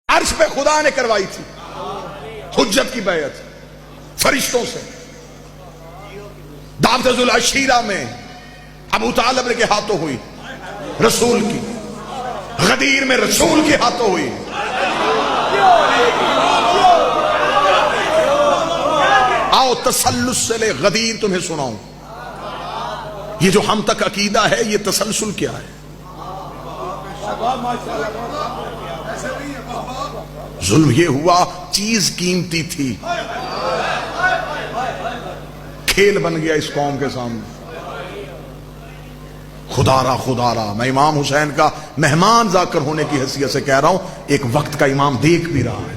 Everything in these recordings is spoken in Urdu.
عرش پہ خدا نے کروائی تھی حجت کی بیعت فرشتوں سے. دعوت ذوالعشیرہ میں ابو طالب کے ہاتھوں ہوئی رسول کی, غدیر میں رسول کے ہاتھوں ہوئی. آؤ تسلسل غدیر تمہیں سناؤں. یہ جو ہم تک عقیدہ ہے یہ تسلسل کیا ہے؟ ظلم یہ ہوا چیز قیمتی تھی, کھیل بن گیا اس قوم کے سامنے. خدا را میں امام حسین کا مہمان ذاکر ہونے کی حیثیت سے کہہ رہا ہوں, ایک وقت کا امام دیکھ بھی رہا ہے.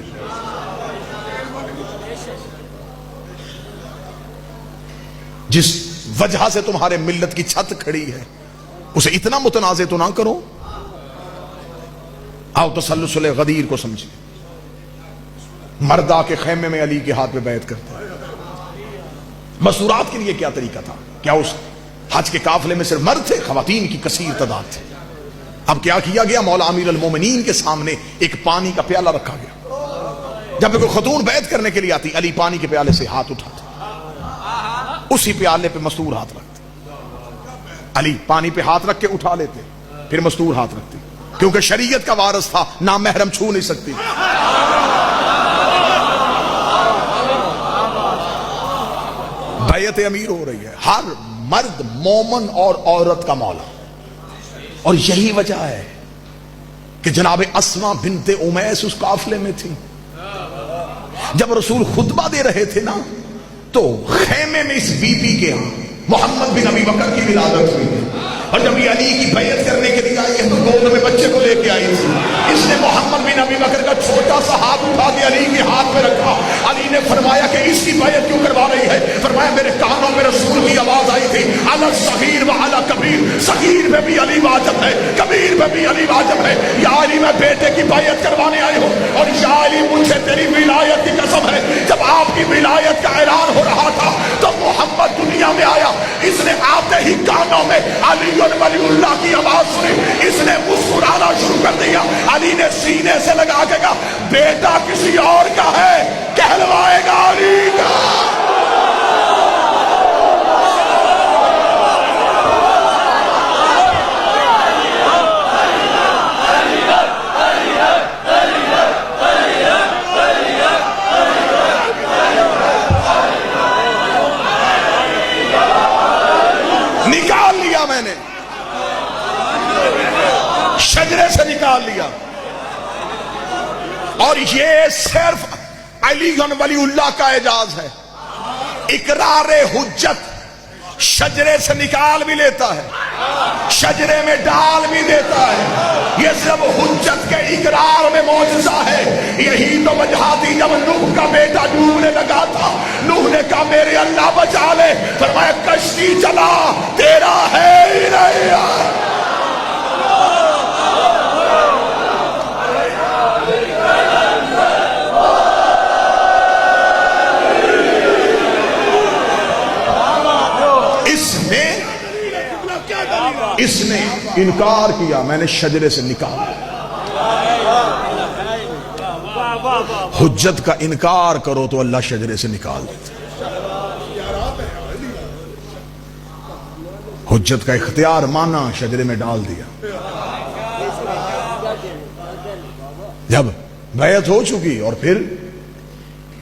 جس وجہ سے تمہارے ملت کی چھت کھڑی ہے اسے اتنا متنازع تو نہ کرو. آؤ تسلسل غدیر کو سمجھیں. مرد آ کے خیمے میں علی کے ہاتھ پہ بیعت کرتے ہیں. مسورات کے لیے کیا طریقہ تھا؟ کیا اس حج کے قافلے میں صرف مرد تھے؟ خواتین کی کثیر تعداد تھی. اب کیا کیا گیا؟ مولا امیر المومنین کے سامنے ایک پانی کا پیالہ رکھا گیا. جب کوئی خاتون بیعت کرنے کے لیے آتی علی پانی کے پیالے سے ہاتھ اٹھاتے, اسی پیالے پہ مستور ہاتھ رکھتے. علی پانی پہ ہاتھ رکھ کے اٹھا لیتے, پھر مستور ہاتھ رکھتے, کیونکہ شریعت کا وارث تھا, نامحرم چھو نہیں سکتی. بیعت امیر ہو رہی ہے, ہر مرد مومن اور عورت کا مولا. اور یہی وجہ ہے کہ جناب اسما بنت امیس اس قافلے میں تھی. جب رسول خطبہ دے رہے تھے نا تو خیمے میں اس بی بی کے ہاں محمد بن ابی بکر کی ولادت ہوئی, اور جب یہ علی کی بیعت کرنے کے لیے آئی ہے تو گود میں بچے کو لے کے آئی تھی. اس نے محمد بن ابی بکر کا چھوٹا سا ہاتھ اٹھا کے علی کے ہاتھ میں رکھا. علی نے فرمایا کہ اس کی بیعت کیوں کروا رہی ہے؟ فرمایا میرے کانوں میں رسول کی آواز آئی تھی, علی الصغیر و علی کبیر, صغیر میں بھی علی واجب ہے, کبیر میں بھی علی واجب ہے. یا علی میں بیٹے کی بیعت کروانے آئی ہوں, اور یا علی مجھے تیری ولایت کی قسم ہے. جب آپ کی ولایت کا اعلان ہو رہا تھا تو محمد دنیا میں آیا. اس نے آتے ہی کانوں میں علی ولی اللہ کی آواز سنی, اس نے مسکرانا شروع کر دیا. علی نے سینے سے لگا کے کہا بیٹا کسی اور کا ہے, کہلوائے گا علی کا. نکال لیا میں نے, شجرے سے نکال لیا. اور یہ صرف علی ولی اللہ کا اعجاز ہے. اقرار حجت شجرے سے نکال بھی لیتا ہے, شجرے میں ڈال بھی دیتا ہے. یہ سب حجت کے اقرار میں معجزہ ہے. یہی تو وجہ تھی جب نوح کا بیٹا ڈوبنے لگا تھا, نوح نے کہا میرے اللہ بچا لے. فرمایا کشتی چلا, تیرا ہے ہی نہیں. اس نے انکار کیا, میں نے شجرے سے نکالا. حجت کا انکار کرو تو اللہ شجرے سے نکال دیتا. حجت کا اختیار مانا, شجرے میں ڈال دیا. جب بیعت ہو چکی اور پھر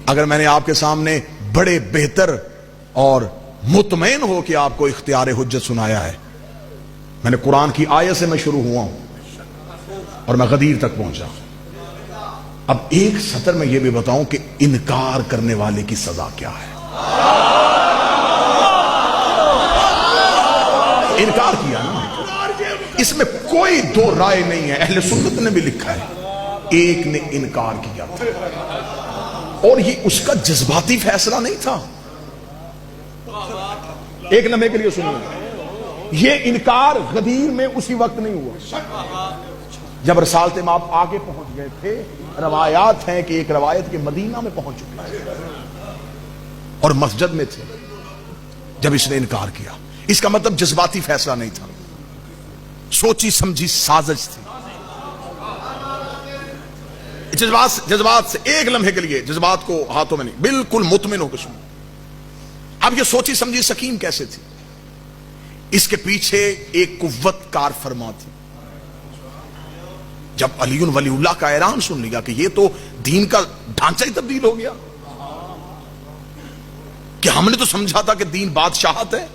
اگر میں نے آپ کے سامنے بڑے بہتر اور مطمئن ہو کہ آپ کو اختیار حجت سنایا ہے, میں نے قرآن کی آیت سے میں شروع ہوا ہوں اور میں غدیر تک پہنچا. اب ایک سطر میں یہ بھی بتاؤں کہ انکار کرنے والے کی سزا کیا ہے. انکار کیا نا, اس میں کوئی دو رائے نہیں ہے. اہل سنت نے بھی لکھا ہے, ایک نے انکار کیا تھا اور یہ اس کا جذباتی فیصلہ نہیں تھا. ایک لمحے کے لیے سنیے, یہ انکار غدیر میں اسی وقت نہیں ہوا جب رسالت مآب آگے پہنچ گئے تھے. روایات ہیں کہ ایک روایت کے مدینہ میں پہنچ چکے اور مسجد میں تھے جب اس نے انکار کیا. اس کا مطلب جذباتی فیصلہ نہیں تھا, سوچی سمجھی سازش تھی. جذبات سے ایک لمحے کے لیے جذبات کو ہاتھوں میں نہیں، بالکل مطمئن ہو کے سنو. اب یہ سوچی سمجھی سکیم کیسے تھی؟ اس کے پیچھے ایک قوت کار فرما تھی. جب علی ولی اللہ کا اعلان سن لیا کہ یہ تو دین کا ڈھانچہ ہی تبدیل ہو گیا، کہ ہم نے تو سمجھا تھا کہ دین بادشاہت ہے،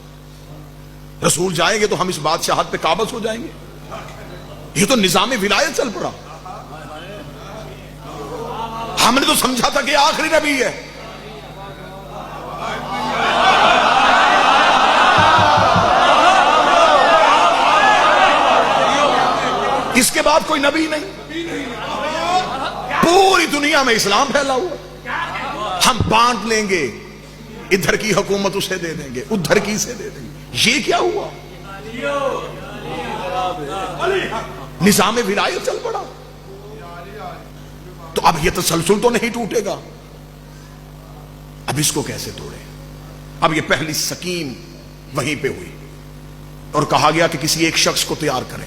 رسول جائیں گے تو ہم اس بادشاہت پہ قابض ہو جائیں گے، یہ تو نظام ولایت چل پڑا. ہم نے تو سمجھا تھا کہ آخری نبی ہے. اس کے بعد کوئی نبی نہیں، پوری دنیا میں اسلام پھیلا ہوا، ہم بانٹ لیں گے، ادھر کی حکومت اسے دے دیں گے، ادھر کی سے دے دیں گے. یہ کیا ہوا؟ نظام ولایت چل پڑا. تو اب یہ تسلسل تو نہیں ٹوٹے گا، اب اس کو کیسے توڑے؟ اب یہ پہلی سکیم وہیں پہ ہوئی اور کہا گیا کہ کسی ایک شخص کو تیار کریں.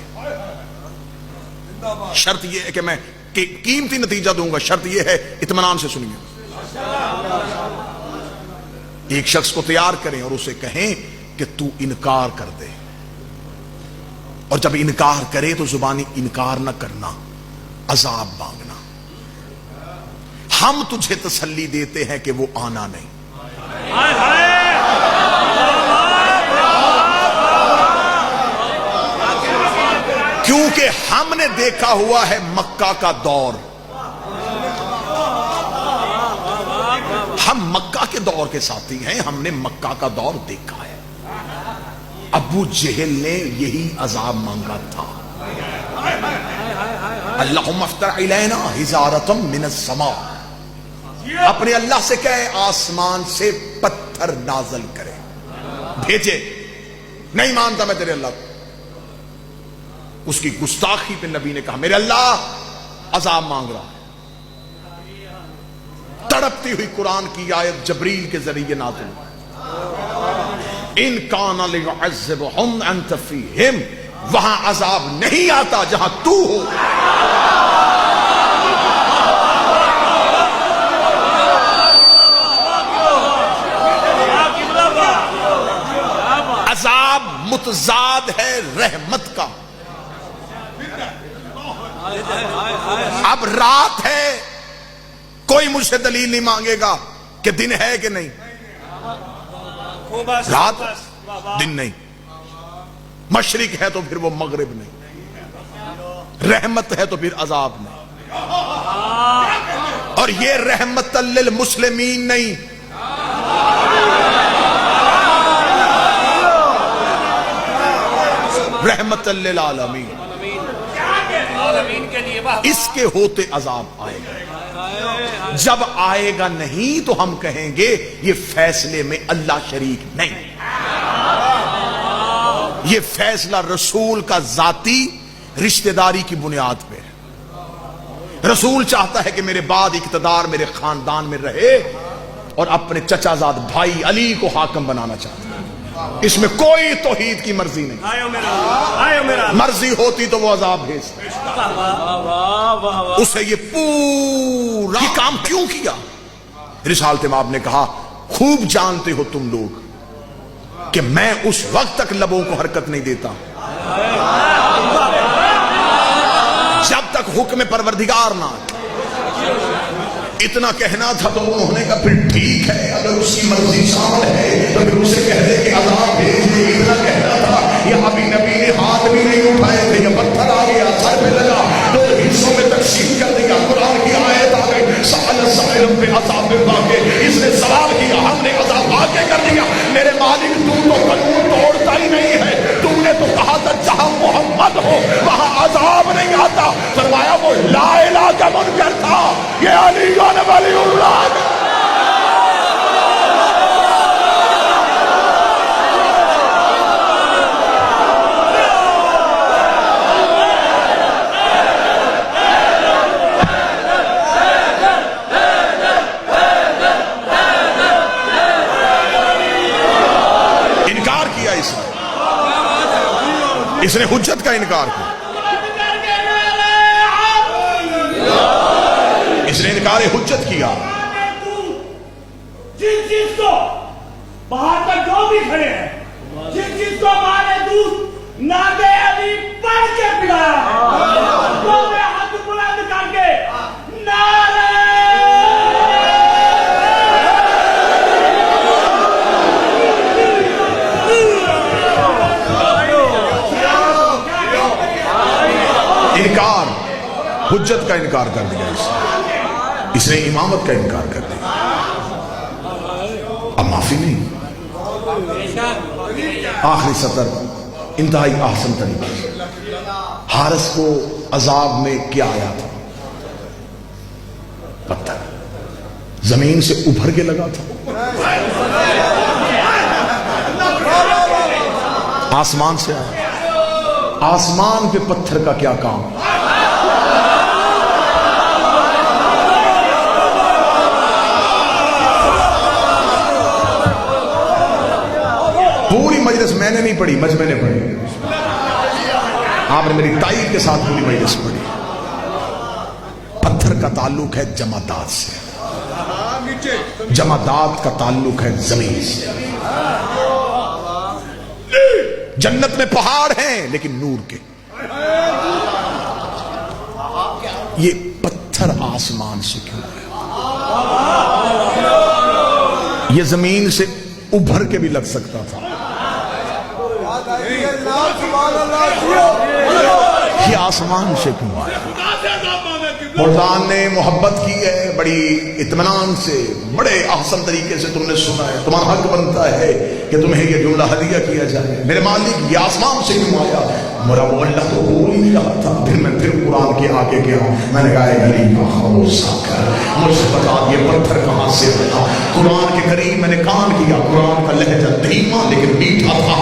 شرط یہ ہے کہ میں قیمتی نتیجہ دوں گا، شرط یہ ہے اطمینان سے سنیے. ایک شخص کو تیار کریں اور اسے کہیں کہ تو انکار کر دے، اور جب انکار کرے تو زبانی انکار نہ کرنا، عذاب مانگنا. ہم تجھے تسلی دیتے ہیں کہ وہ آنا نہیں. کیونکہ ہم نے دیکھا ہوا ہے مکہ کا دور، ہم مکہ کے دور کے ساتھی ہیں، ہم نے مکہ کا دور دیکھا ہے. ابو جہل نے یہی عذاب مانگا تھا. اللہم افتح علینا حجارۃ من السماء، اپنے اللہ سے کہے آسمان سے پتھر نازل کرے، بھیجے. نہیں مانتا میں تیرے اللہ کو. اس کی گستاخی پہ نبی نے کہا میرے اللہ عذاب مانگ رہا ہے. تڑپتی ہوئی قرآن کی آیت جبریل کے ذریعے نازل، ان کان لیعذبہم انت فیہم، وہاں عذاب نہیں آتا جہاں تو ہو. عذاب متضاد ہے رحمت کا. اب رات ہے، کوئی مجھ سے دلیل نہیں مانگے گا کہ دن ہے کہ نہیں. رات دن نہیں، مشرق ہے تو پھر وہ مغرب نہیں، رحمت ہے تو پھر عذاب نہیں. اور یہ رحمت للمسلمین نہیں، رحمت للعالمین. اس کے ہوتے عذاب آئے گا. جب آئے گا نہیں تو ہم کہیں گے یہ فیصلے میں اللہ شریک نہیں، یہ فیصلہ رسول کا ذاتی رشتہ داری کی بنیاد پہ ہے. رسول چاہتا ہے کہ میرے بعد اقتدار میرے خاندان میں رہے، اور اپنے چچا زاد بھائی علی کو حاکم بنانا چاہتا ہے. اس میں کوئی توحید کی مرضی نہیں. مرضی ہوتی تو وہ عذاب بھیجتا. اسے یہ پورا کام کیوں کیا؟ رسالت مآب نے کہا خوب جانتے ہو تم لوگ کہ میں اس وقت تک لبوں کو حرکت نہیں دیتا جب تک حکم پروردگار نہ آئے. اتنا کہنا تھا تو انہوں نے کہا پھر ٹھیک ہے، اگر اس کی مرضی شامل ہے تو پھر اسے کہہ دے کہ عذاب بھیج دے. اتنا کہنا تھا، یہ ابھی نبی نے ہاتھ بھی نہیں اٹھائے تھے، یہ پتھر آ گیا، سر پہ لگا، دو حصوں میں تقسیم کر دیا. قرآن کی آیت آ گئی، سأل سائل بعذاب واقع، اس نے سوال کیا، ہم نے عذاب واقع کر دیا. میرے مالک تو قانون توڑتا ہی نہیں ہے، تم نے تو کہا تھا جہاں محمد ہو وہاں عذاب نہیں آتا. فرمایا وہ لا الہ کا منکر تھا، یہ علی ولی اللہ. انکار کیا اس نے حجت کا انکار کیا. اظہار حجت کیا. جس چیز کو باہر تک جو بھی کھڑے ہیں, جس چیز کو ماں نے دودھ نادے علی پڑھ کے پلایا, تو میں ہاتھ بلند کر کے نعرہ انکار, حجت کا انکار کر دیا. اس نے امامت کا انکار کر دیا. اب معافی نہیں. آخری سطر انتہائی احسن طریقے سے. حارث کو عذاب میں کیا آیا تھا؟ پتھر زمین سے ابھر کے لگا تھا, آسمان سے آیا. آسمان پہ پتھر کا کیا کام؟ پوری مجلس میں نے نہیں پڑھی, مجمع نے پڑھی. آپ نے میری تائید کے ساتھ پوری مجلس پڑھی. پتھر کا تعلق ہے جمادات سے, جمادات کا تعلق ہے زمین سے. جنت میں پہاڑ ہیں لیکن نور کے. یہ پتھر آسمان سے کیوں ہے؟ یہ زمین سے ابھر کے بھی لگ سکتا تھا. یہ آسمان سے کیوں آیا؟ مردان نے محبت کی ہے بڑی اطمینان سے, بڑے احسن طریقے سے تم نے سنا ہے. تمہارا حق بنتا ہے کہ تمہیں یہ جملہ ہدیہ کیا جائے. میرے مالک یہ آسمان سے کیوں آیا؟ میرا وہ اللہ تو بول ہی نہیں رہا تھا. پھر قرآن کے آگے گیا. میں نے کہا مجھ سے بتا یہ پتھر کہاں سے آیا؟ قرآن کے قریب میں نے کان کیا. قرآن کا لہجہ دھیما لیکن میٹھا تھا.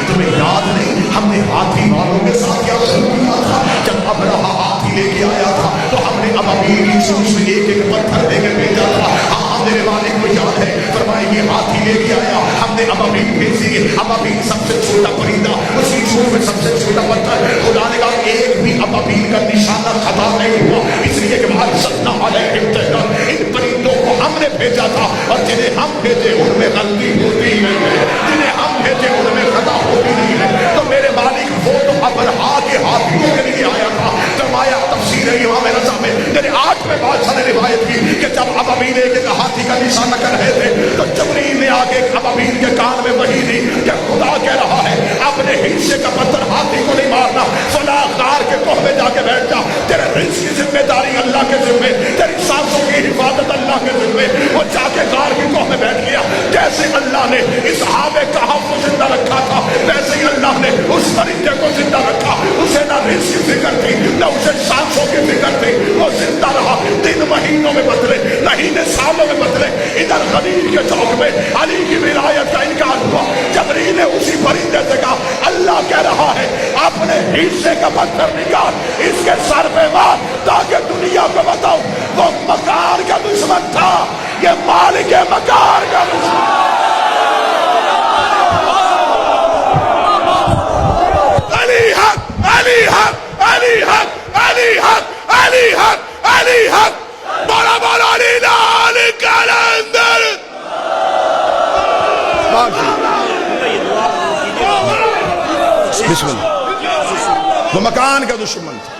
تمہیں یاد نہیں ہم نے ہاتھی والوں کے ساتھ کیا کیا تھا؟ جب ابرہا ہاتھی لے کے آیا تھا تو ہم نے ابابیل سے اس میں ایک ایک پتھر دے کے بھیجا تھا. ہاں میرے مالک کو یاد ہے. فرمائے یہ ہاتھی لے کے آیا, ہم نے ابابیل بھیجی. ابابیل سب سے چھوٹا پرندہ, اسی چھوٹ میں سب سے چھوٹا پتھر. خدا نے کہا ایک بھی ابابیل کا نشانہ خطا نہیں ہوا, اس لیے کہ وہاں سنا علیہم تہران ان پرندوں کو ہم نے بھیجا تھا. اور جنہیں ہم بھیجے ان میں غلطی ہوتی نہیں ہے, جنہیں ہم بھیجے ان میں خطا ہوتی نہیں ہے. تو میرے مالک وہ تو ابرہا کے ہاتھیوں کے لیے آیا تھا. فرمایا تفسیر امام رضا میں میرے 8ویں بادشاہ نے روایت کی کہ جب ابابیل ایک ہاتھی کا نشانہ کر رہے تھے تو جبریل نے آگے ابابیل کے کان میں وحی دی کہ خدا کہہ رہا ہے اپنے حصے کا پتھر ہاتھی کو نہیں مارنا. فلاں غار کے کوہ میں جا کے بیٹھ جا. تیرے رزق کی ذمہ داری اللہ کے ذمے, تیری سانسوں کی حفاظت اللہ کے ذمے. وہ جا کے غار کے کوہ میں بیٹھ گیا. جیسے اللہ نے اصحاب کہف کو زندہ رکھا تھا ویسے ہی اللہ نے اس پرندے کو زندہ رکھا. اسے نہ رزق کی فکر تھی نہ اسے سانسوں کی فکر تھی. وہ زندہ رہا. 3 مہینوں میں بدلے, مہینے سالوں میں بدلے. ادھر غدیر کے چوک میں علی کی ولایت کا انکار ہوا. جبریل نے اسی پرندے سے کہا اللہ کہہ رہا ہے اپنے حصے کا پتھر نکال, اس کے سر پہ مار تاکہ دنیا کو بتاؤ وہ مکار کا دشمن تھا, یہ مالک مکار کا دشمن. علی حق, علی حق, علی حق, علی حق, علی حق, علی حق. بولا بولا علی لال کلندر. بسم اللہ. وہ مکان کا دشمن تھا.